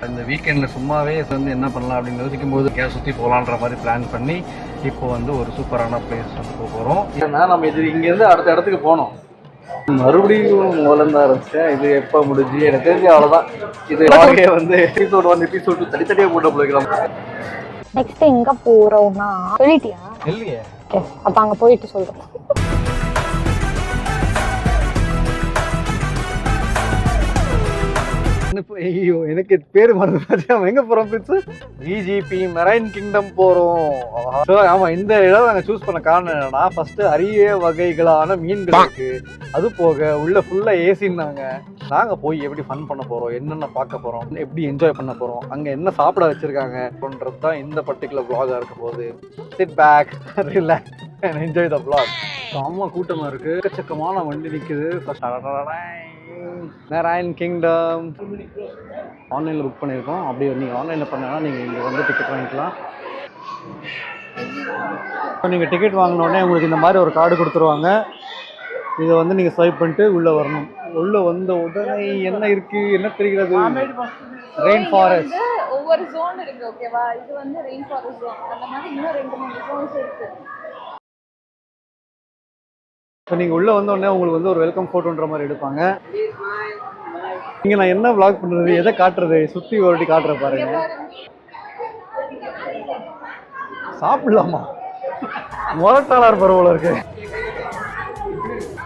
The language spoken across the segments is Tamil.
இந்த வீக்கெண்டில் சும்மாவே வந்து என்ன பண்ணலாம் அப்படின்னு யோசிக்கும் போது கேஸ் சுற்றி போகலான்ற மாதிரி பிளான் பண்ணி இப்போ வந்து ஒரு சூப்பரான பிளேஸ் வந்து போக போகிறோம். ஏன்னா நம்ம இங்கேருந்து அடுத்த இடத்துக்கு போனோம். மறுபடியும் முதல்ல தான் இருந்துச்சேன். இது எப்போ முடிஞ்சு எனக்கு தெரிஞ்சு அவ்வளோதான். இது வாழ்க்கையை வந்து எபிசோட் 1 எபிசோட் 2 தனித்தனியாக போட்டு போய்க்கலாம். நெக்ஸ்ட் எங்க போறோம்னா சொல்லிட்டியா? இல்லையே. அப்ப அங்க போயிட்டு சொல்றோம். ஐயோ எனக்கு பேரு மறந்து எங்க போறோம்? விஜிபி மெரைன் கிங்டம் போறோம். ஆமா, இந்த இடம் நாங்க சூஸ் பண்ண காரணம் என்னன்னா, ஃபர்ஸ்ட் அரிய வகைகளான மீன்கள் இருக்கு, அது போக உள்ள ஃபுல்லா ஏசின்னாங்க. நாங்க போய் எப்படி ஃபன் பண்ண போறோம், என்னென்ன பார்க்க போறோம், எப்படி என்ஜாய் பண்ண போறோம், அங்க என்ன சாப்பிட வச்சிருக்காங்கன்றது தான் இந்த பர்டிகுலர் vlog-ஆ இருக்க போகுது. Sit back, relax and enjoy the vlog. செம்ம கூட்டமா இருக்கு, எக்கச்சக்கமான வண்டி நிக்குது. மெரைன் கிங்டம் ஆன்லைனில் புக் பண்ணியிருக்கோம். அப்படி நீங்கள் ஆன்லைனில் பண்ணால் நீங்கள் இங்கே வந்து டிக்கெட் வாங்கிக்கலாம். இப்போ நீங்கள் டிக்கெட் வாங்கினோடனே உங்களுக்கு இந்த மாதிரி ஒரு கார்டு கொடுத்துருவாங்க. இதை வந்து நீங்கள் ஸ்வைப் பண்ணிட்டு உள்ளே வரணும். உள்ளே வந்த உடனே என்ன இருக்குது, என்ன தெரிகிறது? Rain forest. ஒவ்வொரு ஜோன் இருக்கு, ஓகேவா? இது வந்து ரெயின் ஃபாரஸ்ட் ஜோன். அந்த மாதிரி இன்னும் 2-3 ஜோன்ஸ் இருக்கு. ஸோ நீங்கள் உள்ளே வந்தோடனே உங்களுக்கு வந்து ஒரு வெல்கம் ஃபோட்டோன்ற மாதிரி எடுப்பாங்க. இங்கே நான் என்ன விளாக் பண்ணுறது, எதை காட்டுறது, சுற்றி ஒரு வாட்டி காட்டுற பாருங்க. சாப்பிடலாமா? முரட்டாளர் பருவல இருக்கு.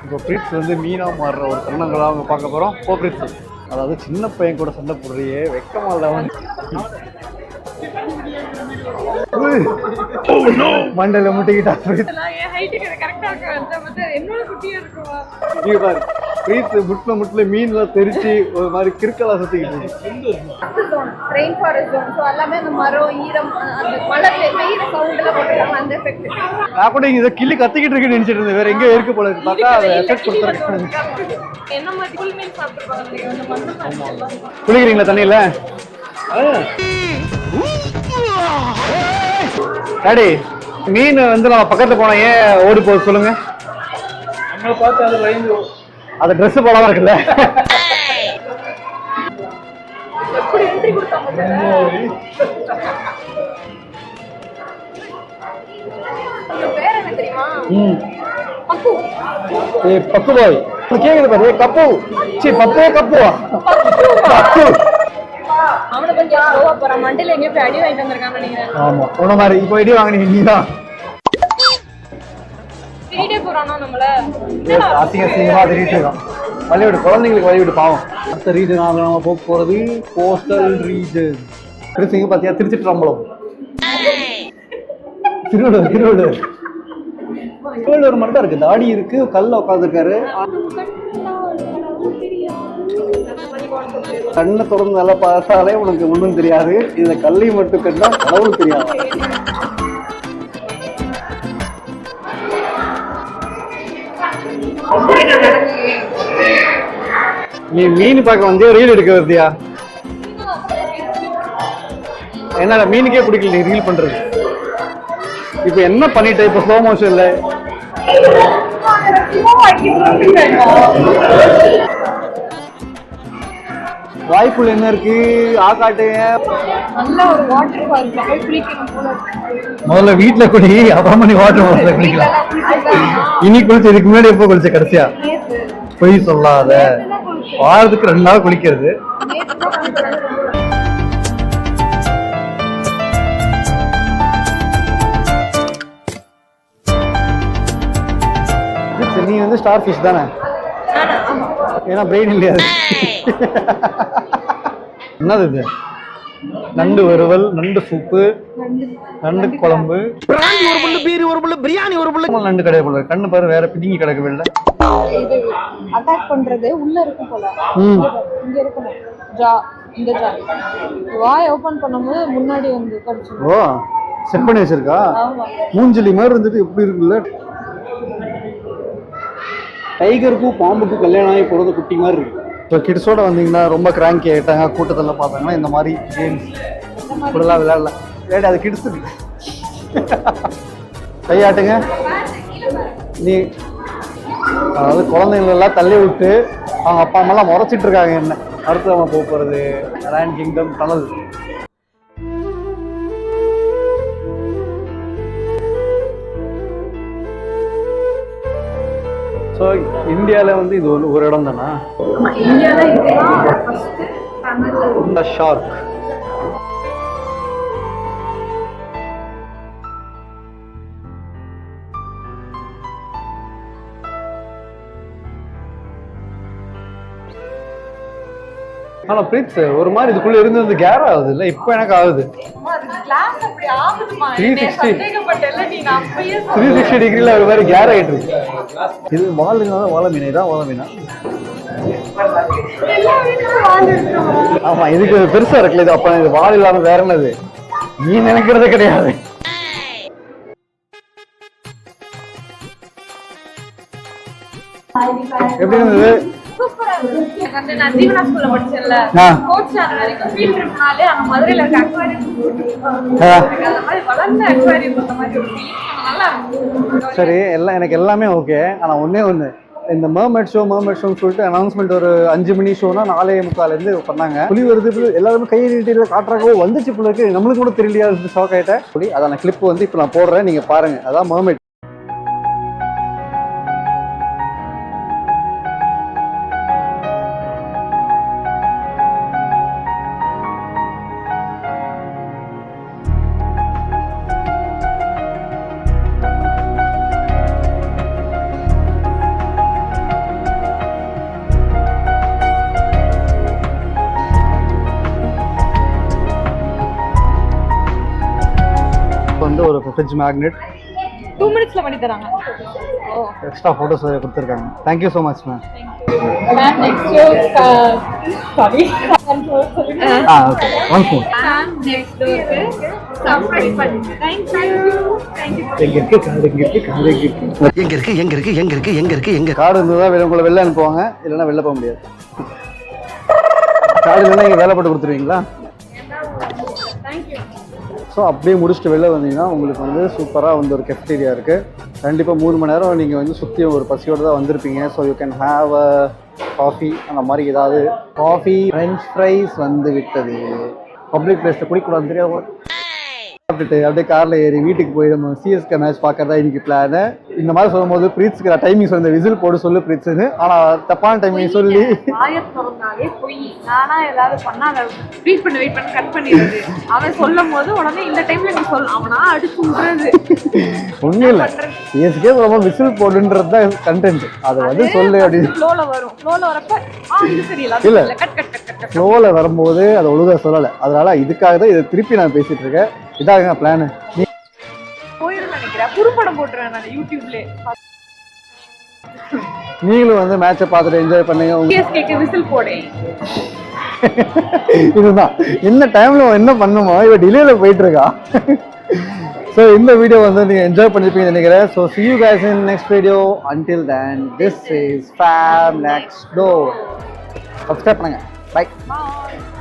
இப்போ பிரிட்ஸ் வந்து மீனாக மாறுற ஒரு தருணங்களாக அவங்க பார்க்க போகிறோம். போ பிரிட்ஸ், அதாவது சின்ன பையன் கூட சண்டை போடுறியே, வெக்கமா இல்லாமல் மண்டல முட்டிக்கிட்டா. முட்டில மீன்லாம் தெரிச்சு ஒரு மாதிரி கிறுக்கலா சுத்திக்கிட்டு நான் கூட இதை கிள்ளி கத்திக்கிட்டு இருக்குன்னு நினைச்சிட்டு இருந்தேன். வேற எங்க இருக்கு போல பார்த்தா எஃபெக்ட் கொடுத்துருக்காங்க. குளிக்கிறீங்களா தண்ணியில? டாடி, மீன் வந்து நம்ம பக்கத்துல போனா ஏன் ஓடி போகுது சொல்லுங்க? நம்மளை பார்த்து அது பயந்து அது ட்ரெஸ் போடாம இருக்குல்ல. பப்பு பாய் கேக்குது பாரு. கப்பு சி பப்பே கப்புவா? ஆமா, உன மாதிரி இப்போ இடி வாங்கினீங்க நீதான். அசிங்கமா தெரிவிட்டு இருக்கோம். வழிவிடு, குழந்தைங்களுக்கு வழிவிடு, பாவம். அடுத்த ரீஜன் நம்ம போக போறது கோஸ்டல் ரீஜன். திருச்சிங்க பாத்தியா, திருச்சிற்றம்பலம், திருவள்ளூர். திருவள்ளூர் மட்டும் தான் இருக்கு, தாடி இருக்கு, கல்ல உட்காந்துருக்காரு. கண்ணை தொடர்ந்து நல்லா பார்த்தாலே உனக்கு ஒன்றும் தெரியாது. இதுல கல்லை மட்டும் கண்டா கடவுள் தெரியாது. நீ மீன் பார்க்க வந்து ரீல் எடுக்க வருதியா? என்னால மீனுக்கே பிடிக்கல நீ ரீல் பண்றது. இப்ப என்ன பண்ணிட்ட? இப்ப ஸ்லோ மோஷன்ல வாய்க்குள்ள என்ன இருக்கு? ஆக்காட்டுங்க. முதல்ல வீட்டுல குடி, அப்புறமா நீ வாட்டர் ஃபால்ஸ்ல குளிக்கலாம். இனி குளிச்சு இதுக்கு முன்னாடி எப்போ குளிச்ச கடைசியா? பொய் சொல்லாத. வாரத்துக்கு 2 நாள் குளிக்கிறது. நீ வந்து ஸ்டார் ஃபிஷ் தானே? ஏன்னா பிரெயின் இல்லையா? என்னது இது? நண்டு வறுவல், நண்டு சூப்பு, நண்டு குழம்பு, பிரியாணி, ஒரு புள்ள நண்டு கடை போல. கண்ணு பாரு, வேற பிடிங்கி கிடக்கவே இல்லை. அட்டாக் பண்றது உள்ள இருக்கும் போல. இங்க இருக்கணும் ஜா, இந்த ஜா. வாய் ஓபன் பண்ணும்போது முன்னாடி வந்து கடிச்சு. ஓ, செட் பண்ணி வச்சிருக்கா. மூஞ்சலி மாதிரி இருந்துட்டு எப்படி இருக்குல்ல. டைகருக்கும் பாம்புக்கும் கல்யாணம் ஆகி போகிறது குட்டி மாதிரி இருக்கு. ஸோ கிட்ஸோட வந்தீங்கன்னா ரொம்ப கிராங்கி ஆகிட்டாங்க. கூட்டத்தில் பார்த்தாங்கன்னா இந்த மாதிரி கேம்ஸ் கூடலாம் விளையாடலாம். விளையாடி அது கிட்ஸு கையாட்டுங்க. நீ அதாவது குழந்தைங்களெல்லாம் தள்ளி விட்டு அவங்க அப்பா அம்மாலாம் முறைச்சிட்டு இருக்காங்க என்ன. அடுத்து நம்ம போக போகிறது மெரைன் கிங்டம் டனல். ஸோ இந்தியாவில் வந்து இது ஒரு இடம் தானா? ஷார்க். ஆனா பிரிட்ஸ் ஒரு மாதிரி இதுக்குள்ள இருந்து கேர் ஆகுது இல்ல? இப்போ எனக்கு ஆகுது. 360 டிகிரில ஒரு மாதிரி கேர் ஆயிட்டு இருக்கு. இது வாழுங்க வாழ மீன். இதான் வாழ மீனா? ஆமா, இதுக்கு பெருசா இருக்குல்ல இது. அப்ப இது வால் இல்லாம வேற என்னது? நீ நினைக்கிறதே கிடையாது. எப்படி இருந்தது? நான் ஜீவனா ஸ்கூல்ல படிச்சேன்ல, கோச் அந்த வரைக்கும் ஃபீல்ட் இருக்கனாலே அந்த மதுரையில இருக்க அக்வாரியம் அந்த மாதிரி வளர்ந்த அக்வாரியம் அந்த மாதிரி ஒரு ஃபீல் நல்லா இருக்கும். சரி, எல்லாம் எனக்கு எல்லாமே ஓகே. ஆனா ஒண்ணே ஒண்ணு, இந்த மர்மெட் ஷோன்னு சொல்லிட்டு அனௌன்ஸ்மெண்ட் ஒரு 5 மணி ஷோனா 4:45 பண்ணாங்க. புலி வருது, எல்லாருமே கை நீட்டில காட்டுறாங்க. வந்துச்சு புள்ள இருக்கு, நம்மளுக்கு கூட தெரியலையா? ஷாக் ஆயிட்டேன். அதான கிளிப் வந்து இப்போ நான் போடுறேன், நீங்க பாருங்க. அதான் மர்மெட். வந்து ஒரு ஃப்ரிட்ஜ் மேக்னெட் 2 மினிட்ஸ்ல பண்ணி தராங்க. எக்ஸ்ட்ரா போட்டோஸ் கொடுத்துருக்காங்க. Thank you so much ma'am. Ma'am next sorry okay once more. Ma'am next டோருக்கு சர்ப்ரைஸ் பண்ணுங்க. தேங்க்யூ. எங்க இருக்கு கார்டு இருந்ததா உங்களை வெளில அனுப்புவாங்க, இல்லைன்னா வெளில போக முடியாது. கார்டு இல்லைன்னா இங்கே வேலை போட்டு கொடுத்துருவீங்களா? தேங்க்யூ. ஸோ அப்படியே முடிச்சுட்டு வெளில வந்தீங்கன்னா உங்களுக்கு வந்து சூப்பராக வந்து ஒரு கெஃப்டீரியா இருக்குது. கண்டிப்பாக 3 மணி நேரம் நீங்கள் வந்து சுற்றி ஒரு பசியோடு தான் வந்திருப்பீங்க. So you can have a coffee, அந்த மாதிரி ஏதாவது காஃபி. ஃப்ரெஞ்ச் ஃப்ரைஸ் வந்து விட்டது. பப்ளிக் பிளேஸில் குடிக்கூடாது தெரியாது. சாப்பிட்டுட்டு அப்படியே காரில் ஏறி வீட்டுக்கு போய் நம்ம சிஎஸ்கே மேட்ச் பார்க்கறதா இன்னைக்கு பிளான். இந்த மாதிரி சொல்லும்போது பிரிட்ஸ்க்கு டைமிங் சொல்லி விசில் போட சொல்லு பிரிட்ஸ்னு, ஆனால் தப்பான டைமிங் சொல்லி போய் நானா ஏதாவது பண்ணா வெயிட் பண்ண கட் பண்ணிடுறது. அவன் சொல்லும் போது உடனே இந்த டைம்ல நீ சொல்ல, அவனா அடிச்சு விடுறது. ஒன்றும் இல்லை, சிஎஸ்கே ரொம்ப விசில் போடுன்றது தான் கண்டென்ட். அதை வந்து சொல்லு அப்படின்னு ஃப்ளோல வரும். ஃப்ளோல வரப்ப இது சரியில்லை இல்லை, கட் கட் கட் கட் ஃப்ளோவில் வரும்போது அதை ஒழுங்காக சொல்லலை. அதனால இதுக்காக தான் இதை திருப்பி நான் பேசிட்டு இருக்கேன். இதாங்க பிளானு. போயிடும் நினைக்கிறேன், குறும்படம் போட்டுருவேன் நான் யூடியூப்ல. நீங்களும் வந்து மேட்சை பார்த்துட்டு என்ஜாய் பண்ணுங்க. சிஎஸ்கேக்கு விசில் போடு. இதுதான் இந்த டைம்ல என்ன பண்ணுமோ இவ டிலேல போயிட்டு இருக்கா. ஸோ இந்த வீடியோ வந்து நீங்கள் என்ஜாய் பண்ணிருப்பீங்கன்னு நினைக்கிறேன். So see you guys in next video. Until then, this is Fam Next Door. Subscribe பண்ணுங்க. Bye. Bye.